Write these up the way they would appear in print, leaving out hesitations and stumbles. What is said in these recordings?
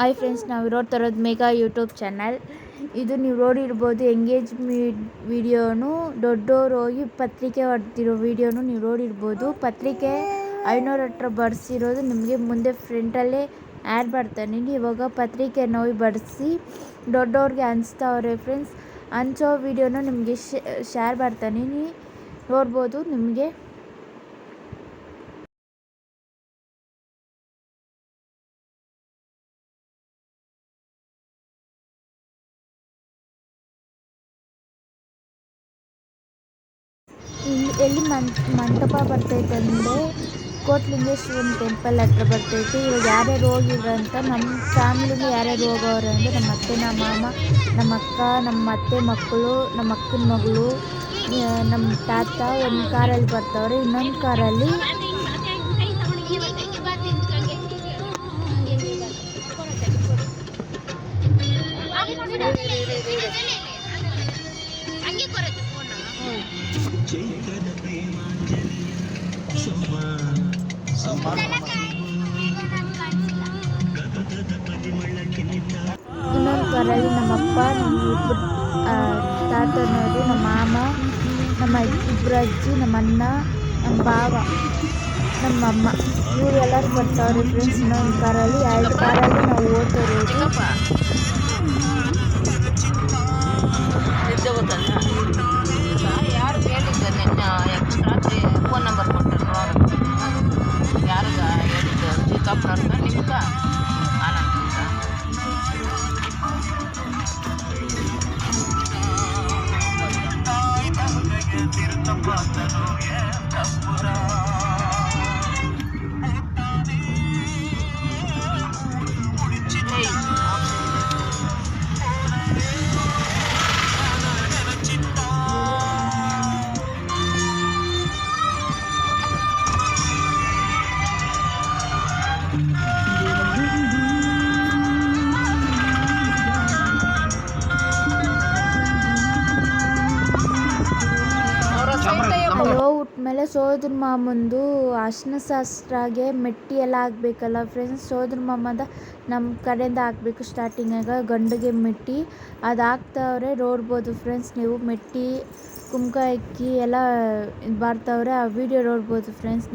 Hi friends, ನಾವು ನೋಡ್ತಾ ಇರೋದು ಮೇಘಾ ಯೂಟ್ಯೂಬ್ ಚಾನಲ್. ಇದು ನೀವು ನೋಡಿರ್ಬೋದು ಎಂಗೇಜ್ಮೆಂಟ್ ವಿಡಿಯೋನು, ದೊಡ್ಡೋರು ಹೋಗಿ ಪತ್ರಿಕೆ ಹೊಡೆದಿರೋ ವಿಡಿಯೋನು ನೀವು ನೋಡಿರ್ಬೋದು. ಪತ್ರಿಕೆ 500 ಹತ್ರ ಬಡಿಸಿರೋದು ನಿಮಗೆ ಮುಂದೆ ಫ್ರಂಟಲ್ಲೇ ಆ್ಯಡ್ ಬರ್ತಾನೆ. ಇವಾಗ ಪತ್ರಿಕೆ ಹೋಗಿ ಬಡಿಸಿ ದೊಡ್ಡವ್ರಿಗೆ ಹಂಚ್ತಾವ್ರೆ ಫ್ರೆಂಡ್ಸ್. ಹಂಚೋ ವಿಡಿಯೋನು ನಿಮಗೆ ಶೇರ್ ಬರ್ತಾನೆ, ನೋಡ್ಬೋದು ನಿಮಗೆ. ಎಲ್ಲಿ ಮಂಟಪ ಬರ್ತೈತೆ ಅಂದರೆ ಕೋಟ್ಲಿಂಗೇಶ್ವರನ ಟೆಂಪಲ್ ಹತ್ರ ಬರ್ತೈತೆ. ಇವಾಗ ಯಾರ್ಯಾರು ಹೋಗಿದ್ರಂತ ನಮ್ಮ ಫ್ಯಾಮಿಲಿಗೆ ಯಾರ್ಯಾರು ಹೋಗೋರು ಅಂದರೆ ನಮ್ಮ ಅತ್ತೆ, ನಮ್ಮ ಮಾಮ, ನಮ್ಮ ಅಕ್ಕ, ನಮ್ಮ ಅತ್ತೆ ಮಕ್ಕಳು, ನಮ್ಮ ಅಕ್ಕನ ಮಗಳು, ನಮ್ಮ ತಾತ ಒಂದು ಕಾರಲ್ಲಿ ಬರ್ತಾವ್ರೆ. ಇನ್ನೊಂದು ಕಾರಲ್ಲಿ ಇನ್ನೊಂದು ಕಾರಲ್ಲಿ ನಮ್ಮಪ್ಪ, ನಮ್ಮ ಇಬ್ಬರು ತಾತನವರು, ನಮ್ಮ ಮಾಮ, ನಮ್ಮ ಇಬ್ಬರು ಅಜ್ಜಿ, ನಮ್ಮ ಅಣ್ಣ, ನಮ್ಮ ಭಾವ, ನಮ್ಮ ಅಮ್ಮ, ಇವರೆಲ್ಲರೂ ಬರ್ತಾವ್ರೆ ಫ್ರೆಂಡ್ಸ್. ಇನ್ನೊಂದು ಕಾರಲ್ಲಿ, 2 ಕಾರಲ್ಲಿ ನಾವು ಓದ್ತಾ ಇರೋದು. ಯಾರು ಹೇಳಿದ್ದ ಎಕ್ಸ್ಟ್ರಾ ಫೋನ್ ನಂಬರ್ ಕೊಟ್ಟರು ಯಾರಿಗ ಹೇಳಿದ್ದು? ಚಿಕ್ಕಪ್ಪನವ್ರ ನಿಮ್ಗೆ ಆನಂದ ಮೇಲೆ ಸೋದ್ರ ಮಾಮಂದು ಅರ್ಶಿನ ಶಾಸ್ತ್ರಗೆ ಮೆಟ್ಟಿ ಎಲ್ಲ ಹಾಕ್ಬೇಕಲ್ಲ ಫ್ರೆಂಡ್ಸ್. ಸೋದ್ರ ಮಾಮದ ನಮ್ಮ ಕಡೆಯಿಂದ ಹಾಕ್ಬೇಕು. ಸ್ಟಾರ್ಟಿಂಗಾಗ ಗಂಡಿಗೆ ಮೆಟ್ಟಿ ಅದು ಹಾಕ್ತವ್ರೆ, ನೋಡ್ಬೋದು ಫ್ರೆಂಡ್ಸ್. ನೀವು ಮೆಟ್ಟಿ ಕುಂಕ ಅಕ್ಕಿ ಎಲ್ಲ ಬರ್ತಾವ್ರೆ, ಆ ವಿಡಿಯೋ ನೋಡ್ಬೋದು ಫ್ರೆಂಡ್ಸ್.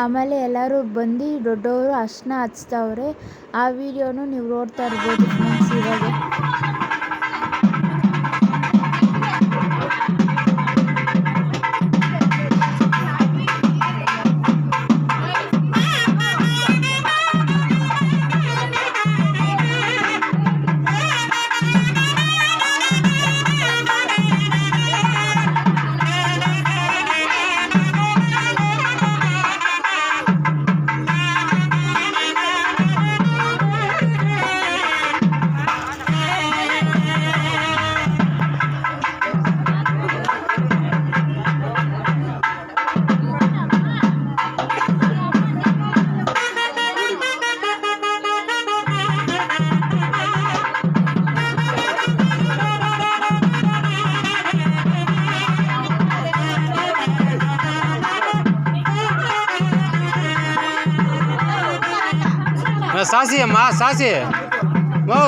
ಆಮೇಲೆ ಎಲ್ಲರೂ ಬಂದು ದೊಡ್ಡವರು ಅರ್ಶಿನ ಹಚ್ತವ್ರೆ. ಆ ವಿಡಿಯೋನು ನೀವು ನೋಡ್ತಾ ಇರ್ಬೋದು ಫ್ರೆಂಡ್ಸ್. ಇವಾಗ ಸಾಸಿ ಅಮ್ಮ, ಸಾಸಿ ಮೌ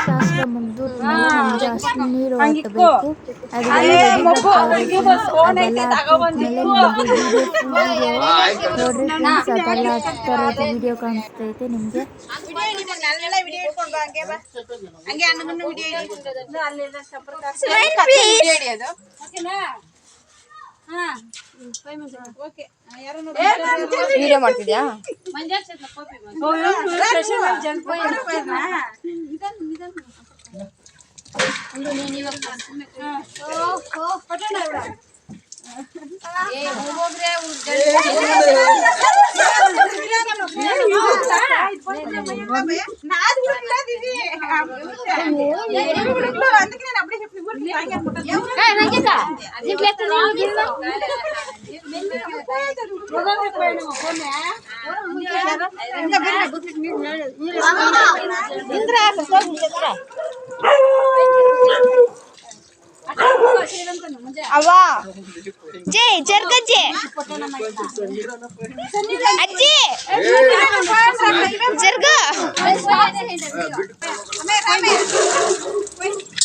ಶಾಸ್ತ್ರ ಮುಗಿದು ಫಸ್ಟ್ ನೀರು ಹಾಕಬೇಕು. ಅದೆಲ್ಲ ರೆಡಿ ಬರ್ತಾವ್ರೆ ಫ್ರೆಂಡ್ಸ್. ಅದೆಲ್ಲ ಹಾಕಿದ್ಮೇಲೆ ನಿಮಗೆ ನೋಡ್ರಿ ಫ್ರೆಂಡ್ಸ್, ಅದೆಲ್ಲ ಹತ್ತರದ್ದು ವಿಡಿಯೋ ಕಾಣಿಸ್ತೈತೆ ನಿಮಗೆ. ವಿಡಿಯೋ ಮಾಡ್ತಿದ್ಯಾ? ಅವ್ವಾ ಜೈ ಜರ್ಗಜ್ಜಿ ಅಜ್ಜಿ ಜರ್ಗ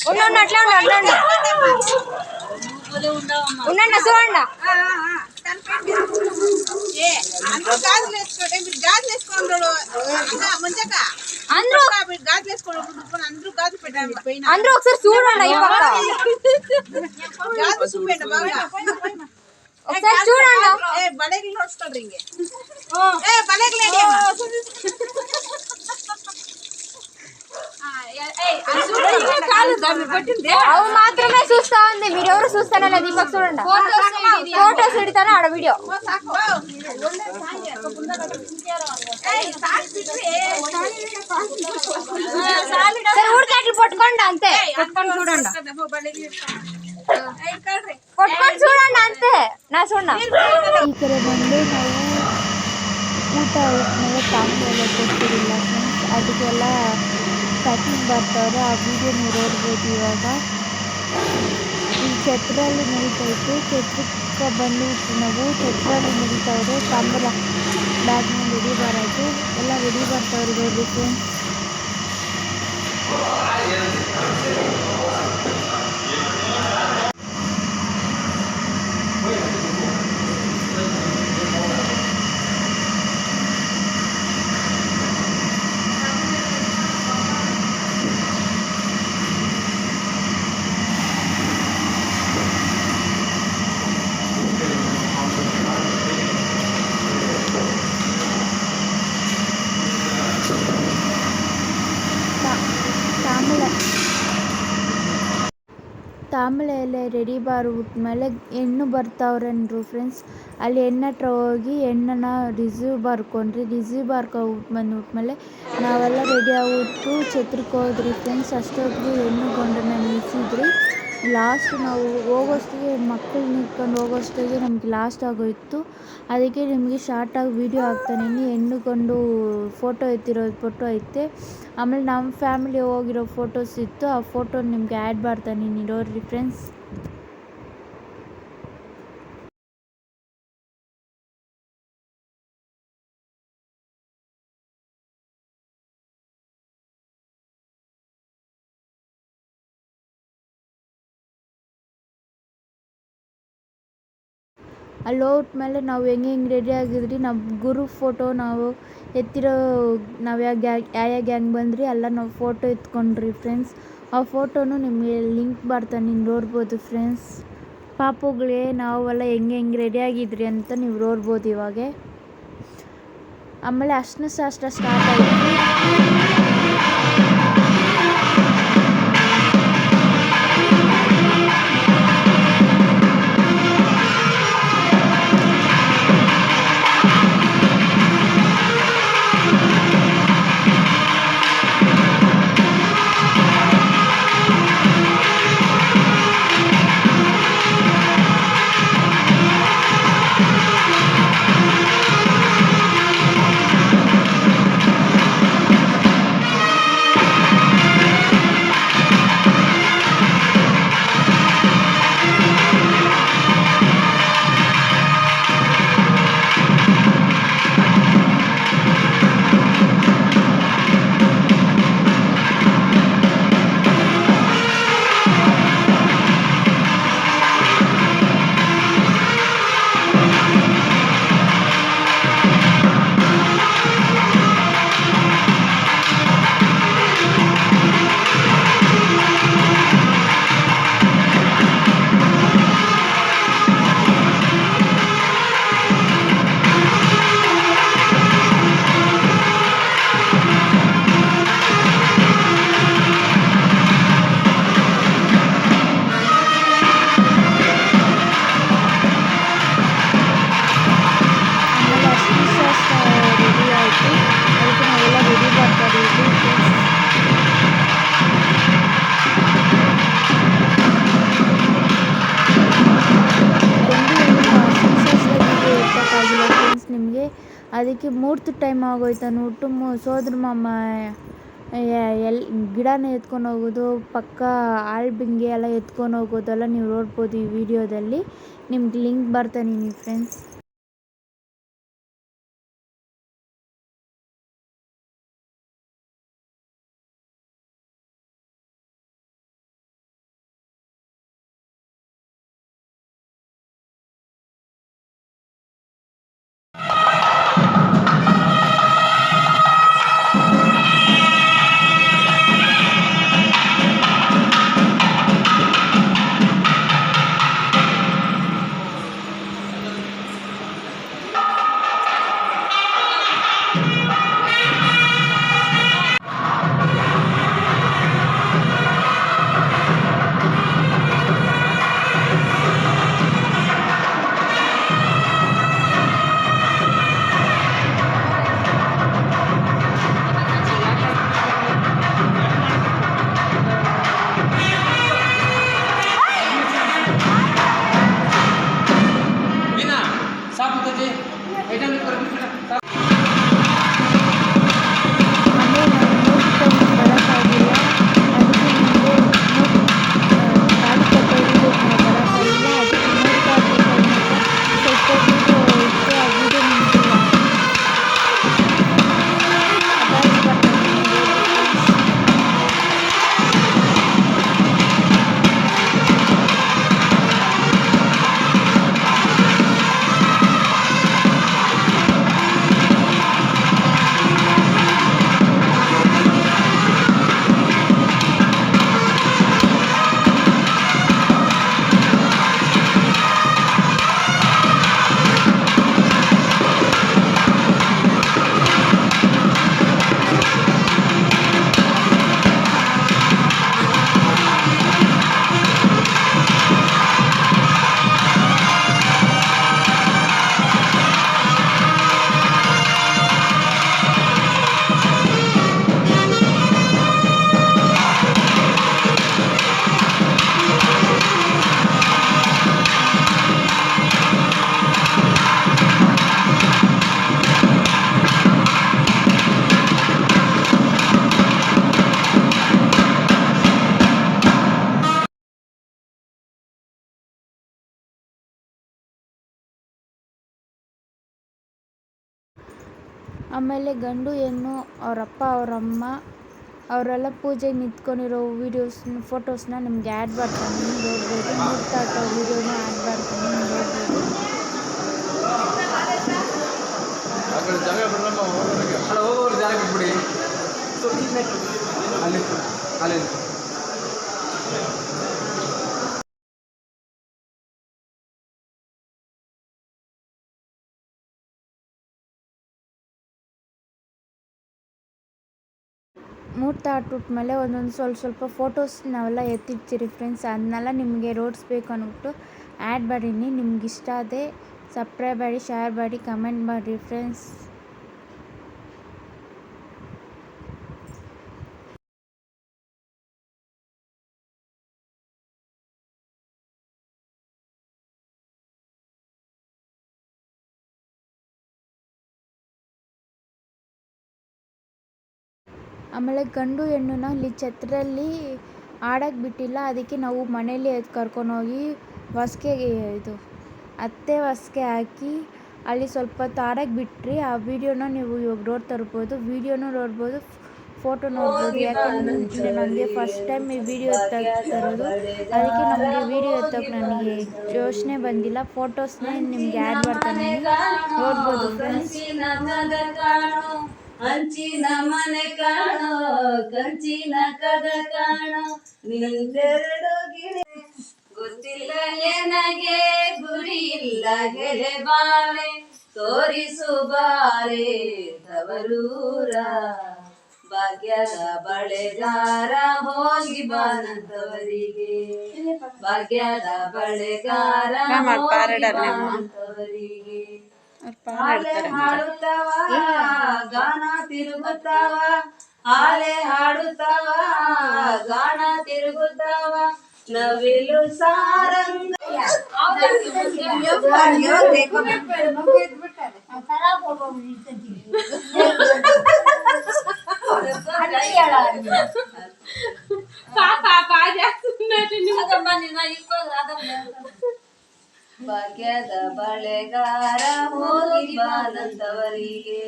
ఉండండి అట్లా ఉండండి ఉండండి చూడండి అందరూ ఒకసారి చూడండి ఈ పక్క ఒకసారి చూడండి అవి మాత్రమే చూస్తా ఉంది. మీరెవరు చూస్తానో లేదు. ఈ పక్క చూడండి. ఫోటోస్ పెడతాను ఆడ వీడియో. సరే ఊరికే పట్టుకోండి అంతే. పట్టుకొని చూడండి. ಪಟ್ಕೊಂಡು చూడండి ಅಂತೆ ನಾ ಸುಣ್ಣ ಈ ಕಡೆ ಬಂದು ನಾವು ಊಟ ಆದ್ಮೇಲೆ ತಾಂಬೂಲ ಕೊಡ್ತಿರಲಿಲ್ಲ ಫ್ರೆಂಡ್ಸ್, ಅದಕ್ಕೆಲ್ಲ ಪ್ಯಾಕಿಂಗ್ ಬರ್ತಾವ್ರೆ. ಆ ವಿಡಿಯೋ ನೀವು ನೋಡ್ಬೋದು. ಇವಾಗ ಈ ಛತ್ರಲ್ಲಿ ನಡೀತೈತೆ. ಛತ್ರಕ್ಕೆ ಬಂದುಬಿಟ್ಟು ನಾವು ಛತ್ರಲ್ಲಿ ನಡೀತಾವ್ರೆ. ತಾಂಬೂಲ ಬ್ಯಾಗ್ ಮೇಲೆ ರೆಡಿ ಬರೋದು ಎಲ್ಲ ರೆಡಿ ಬರ್ತಾವ್ರೆ ನೋಡ್ರಿ ಫ್ರೆಂಡ್ಸ್. ತಾಂಬೂಲ ಎಲ್ಲ ರೆಡಿ ಬರ್ಬಿಟ್ಮೇಲೆ ಹೆಣ್ಣು ಬರ್ತಾವ್ರೇನ್ರು ಫ್ರೆಂಡ್ಸ್. ಅಲ್ಲಿ ಹೆಣ್ಣು ಹತ್ರ ಹೋಗಿ ಹೆಣ್ಣನ್ನ ರಿಸೀವ್ ಬರ್ಕೊಂಡ್ರಿ. ರಿಸೀವ್ ಬಂದ್ಬಿಟ್ಮೇಲೆ ನಾವೆಲ್ಲ ರೆಡಿ ಆಗ್ಬಿಟ್ಟು ಛತ್ರಕ್ಕೆ ಹೋದ್ರಿ ಫ್ರೆಂಡ್ಸ್. ಅಷ್ಟೊತ್ತಿಗೆ ಹೆಣ್ಣು ಗಂಡನ್ನ ನಿಲ್ಲಿಸಿದ್ರಿ. ಲಾಸ್ಟ್ ನಾವು ಹೋಗೋಷ್ಟಿಗೆ ಮಕ್ಕಳನ್ನ ಇಟ್ಕೊಂಡು ಹೋಗೋಷ್ಟಿಗೆ ನಮ್ಗೆ ಲಾಸ್ಟ್ ಆಗೋಯಿತು. ಅದಕ್ಕೆ ನಿಮಗೆ ಶಾರ್ಟಾಗಿ ವೀಡಿಯೋ ಹಾಕ್ತಾನೆ. ಹೆಣ್ಣು ಗಂಡು ಫೋಟೋ ಎತ್ತಿರೋದು ಫೋಟೋ ಐತೆ. ಆಮೇಲೆ ನಮ್ಮ ಫ್ಯಾಮಿಲಿ ಹೋಗಿರೋ ಫೋಟೋಸ್ ಇತ್ತು. ಆ ಫೋಟೋ ನಿಮಗೆ ಆ್ಯಡ್ ಮಾಡ್ತಾನೆ ನೋಡ್ರಿ ಫ್ರೆಂಡ್ಸ್. ಅಲ್ಲಿ ಹೋಗ್ಬಿಟ್ಮೇಲೆ ನಾವು ಹೆಂಗೆ ರೆಡಿ ಆಗಿದ್ರಿ. ನಮ್ಮ ಗುರು ಫೋಟೋ ನಾವು ಎತ್ತಿರೋ ನಾವು ಯಾವ ಗ್ಯಾಂಗ್ ಬಂದ್ರಿ ಎಲ್ಲ ನಾವು ಫೋಟೋ ಎತ್ಕೊಂಡ್ರಿ ಫ್ರೆಂಡ್ಸ್. ಆ ಫೋಟೋನು ನಿಮಗೆ ಲಿಂಕ್ ಬರ್ತಾನೆ ನೋಡ್ಬೋದು ಫ್ರೆಂಡ್ಸ್. ಪಾಪುಗಳೇ ನಾವೆಲ್ಲ ಹೆಂಗೆ ರೆಡಿ ಆಗಿದ್ರಿ ಅಂತ ನೀವು ನೋಡ್ಬೋದು ಇವಾಗ. ಆಮೇಲೆ ಅರ್ಶಿನ ಶಾಸ್ತ್ರ ಸ್ಟಾರ್ಟ್ ಆಯಿತು. ಅದಕ್ಕೆ ಮುಹೂರ್ತ ಟೈಮ್ ಆಗೋಯ್ತು ಅಂದ್ಬಿಟ್ಟು ಸೋದ್ರ ಮಾಮ ಗಿಡನ ಎತ್ಕೊಂಡು ಹೋಗೋದು, ಪಕ್ಕ ಆಲ್ಬಿಂಗೆ ಎಲ್ಲ ಎತ್ಕೊಂಡು ಹೋಗೋದೆಲ್ಲ ನೀವು ನೋಡ್ಬೋದು ಈ ವಿಡಿಯೋದಲ್ಲಿ. ನಿಮ್ಗೆ ಲಿಂಕ್ ಬರ್ತಾನೆ ಫ್ರೆಂಡ್ಸ್. ಆಮೇಲೆ ಗಂಡು ಹೆಣ್ಣು ಅವರಪ್ಪ ಅವರಮ್ಮ ಅವರೆಲ್ಲ ಪೂಜೆಗೆ ನಿಂತ್ಕೊಂಡಿರೋ ಫೋಟೋಸ್ನ ನಿಮ್ಗೆ ಆ್ಯಡ್ ಮಾಡ್ತೀನಿ ನೋಡ್ಬೋದು. ಮುಹೂರ್ತ ಹಾಕೋ ವೀಡಿಯೋನ ಆ್ಯಡ್ ಮಾಡ್ತೀನಿ ನೋಡ್ಬೋದು. ಮುಹೂರ್ತ ಆಟ್ಬಿಟ್ಮೇಲೆ ಒಂದೊಂದು ಸ್ವಲ್ಪ ಫೋಟೋಸ್ ನಾವೆಲ್ಲ ಎತ್ತಿಡ್ತೀರಿ ಫ್ರೆಂಡ್ಸ್. ಅದನ್ನೆಲ್ಲ ನಿಮಗೆ ರೋಡ್ಸ್ಬೇಕು ಅಂದ್ಬಿಟ್ಟು ಆ್ಯಡ್ ಮಾಡೀನಿ. ನಿಮ್ಗೆ ಇಷ್ಟ ಆದರೆ ಸಬ್ಸ್ಕ್ರೈಬ್ ಮಾಡಿ, ಶೇರ್ ಮಾಡಿ, ಕಮೆಂಟ್ ಮಾಡಿರಿ ಫ್ರೆಂಡ್ಸ್. ಆಮೇಲೆ ಗಂಡು ಹೆಣ್ಣನ್ನ ಇಲ್ಲಿ ಛತ್ರದಲ್ಲಿ ಆಡಕ್ಕೆ ಬಿಟ್ಟಿಲ್ಲ. ಅದಕ್ಕೆ ನಾವು ಮನೇಲಿ ಕರ್ಕೊಂಡೋಗಿ ಇದು ಅತ್ತೆ ಹೊಸ್ಗೆ ಹಾಕಿ ಅಲ್ಲಿ ಸ್ವಲ್ಪ ಹೊತ್ತು ಆಡಕ್ಕೆ ಬಿಟ್ರಿ. ಆ ವಿಡಿಯೋನ ನೀವು ಇವಾಗ ನೋಡ್ತಾ ಇರ್ಬೋದು. ವಿಡಿಯೋನೂ ನೋಡ್ಬೋದು, ಫೋಟೋ ನೋಡ್ಬೋದು. ಯಾಕಂದರೆ ನನಗೆ ಫಸ್ಟ್ ಟೈಮ್ ಈ ವಿಡಿಯೋ ಎತ್ತಾಕ್ತಿರೋದು. ಅದಕ್ಕೆ ನಮಗೆ ವಿಡಿಯೋ ಎತ್ತಕ್ಕೆ ನನಗೆ ಯೋಚನೆ ಬಂದಿಲ್ಲ. ಫೋಟೋಸ್ನೇ ನಿಮ್ಗೆ ಆ್ಯಡ್ ಮಾಡ್ತಾನೆ ನೋಡ್ಬೋದು ಫ್ರೆಂಡ್ಸ್. ಹಂಚಿನ ಮನೆ ಕಾಣೋ, ಕಂಚಿನ ಕದ ಕಾಣೋ, ನಿಂದೆರಡು ಗಿರಿ ಗೊತ್ತಿಲ್ಲ ನನಗೆ, ಗುರಿ ಇಲ್ಲ ಗೆರೆ ಬಾಲೆ, ತೋರಿಸು ಬಾರೆ ತವರೂರ, ಭಾಗ್ಯದ ಬಳೆಗಾರ ಹೋಗಿ ಬಾನಂತವರಿಗೆ, ಭಾಗ್ಯದ ಬಳೆಗಾರ ಬಾನಂತವರಿಗೆ. ಆಲೆ ಹಾಡುತ್ತವ ಗಾನ ತಿರುಗುತ್ತವ, ಆಲೆ ಹಾಡುತ್ತವ ಗಾನ ತಿರುಗುತ್ತವ, ನವಿಲು ಸಾರಂಗ ಭಾಗ್ಯದ ಬಳೆಗಾರ ಹೋಗಿ ಬಾನಂತವರಿಗೆ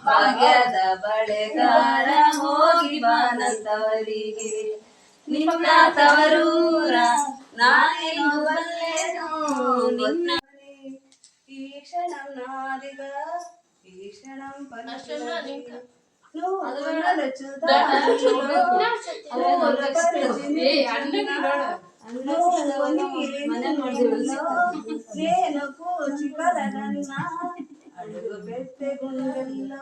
ಭಾಗ್ಯದ ಬಳೆಗಾರ ಹೋಗಿ ಬಾನಂತವರಿಗೆ ನಿನ್ನ ತವರೂರ ನಾನೇನು ಬಲ್ಲೆನು ನಿನ್ನ ಈ ಕ್ಷಣಂ ನಾದಿಗ ಈ ಕ್ಷಣಂ నేను కూచి కలగన్న అడుగు పెట్టే గుండెల్లో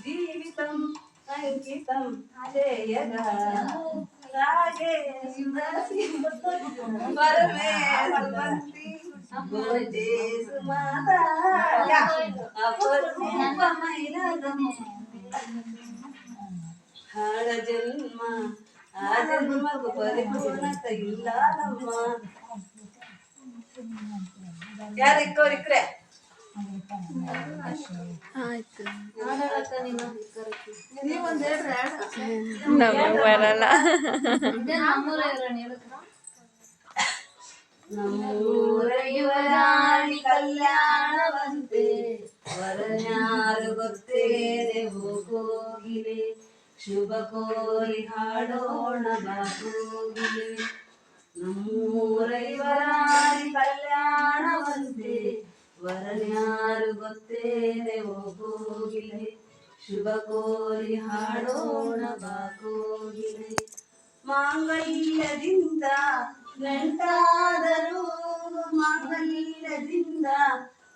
జీవితం అంకితం చేయగా రాగే పరమేశ్వరి భోజేసు మాత అపరూపమైన ఆడ జన్మ ఆ జన్మకు పరిపూర్ణత ఇల్లాలమ్మా ಯಾರು ಇಕ್ಕರೆ ಬರಲ್ಲ ನಮ್ಮೂರಯುವರಾಣಿ ಕಲ್ಯಾಣವಂತೆ ವರನ್ಯಾರು ಗೊತ್ತೇನೆ ಹೋಗಿಲೆ ಶುಭ ಕೋರಿ ಹಾಡೋಣ ಬಾಗೋಗಿಲೆ ನಮ್ಮೂರೈವರಾಣಿ ಕಲ್ಯಾಣವಂತೆ ವರನ್ಯಾರು ಗೊತ್ತೇನೆ ಹೋಗೋಗಿಲೆ ಶುಭ ಕೋರಿ ಹಾಡೋಣ ಬಾಗೋಗಿಲೆ ಮಾಂಗಲ್ಯದಿಂದ ನಂಟಾದರು ಮಾಂಗಲ್ಯದಿಂದ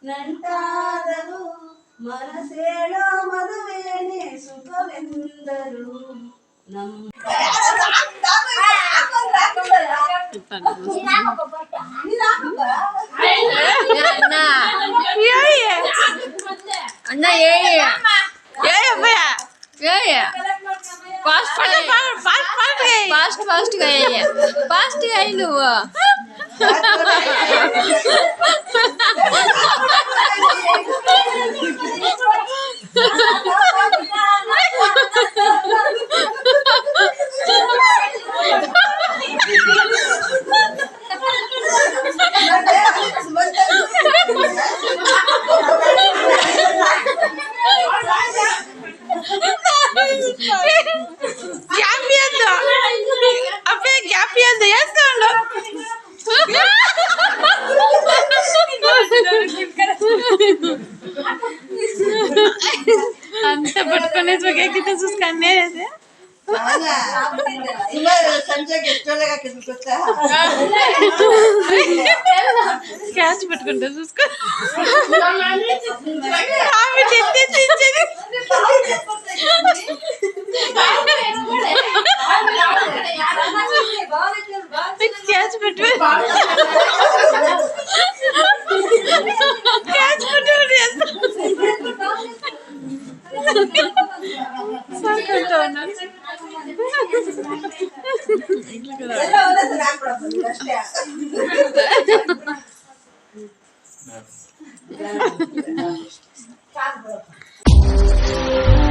ನಂಟಾದರು ಮನಸೇಳೋ ಮದುವೇನೆ ಸುಖವೆಂದರು ನಮ್ಮ అన్న ఫాస్ట్ గా నువ్వు అంత పట్టుకునే చూసుకొని క్యాచ్ పెట్టుకుంటా చూసుకో క్యాచ్ పెట్టు క్యాచ్ పెట్టు ಅಷ್ಟೇ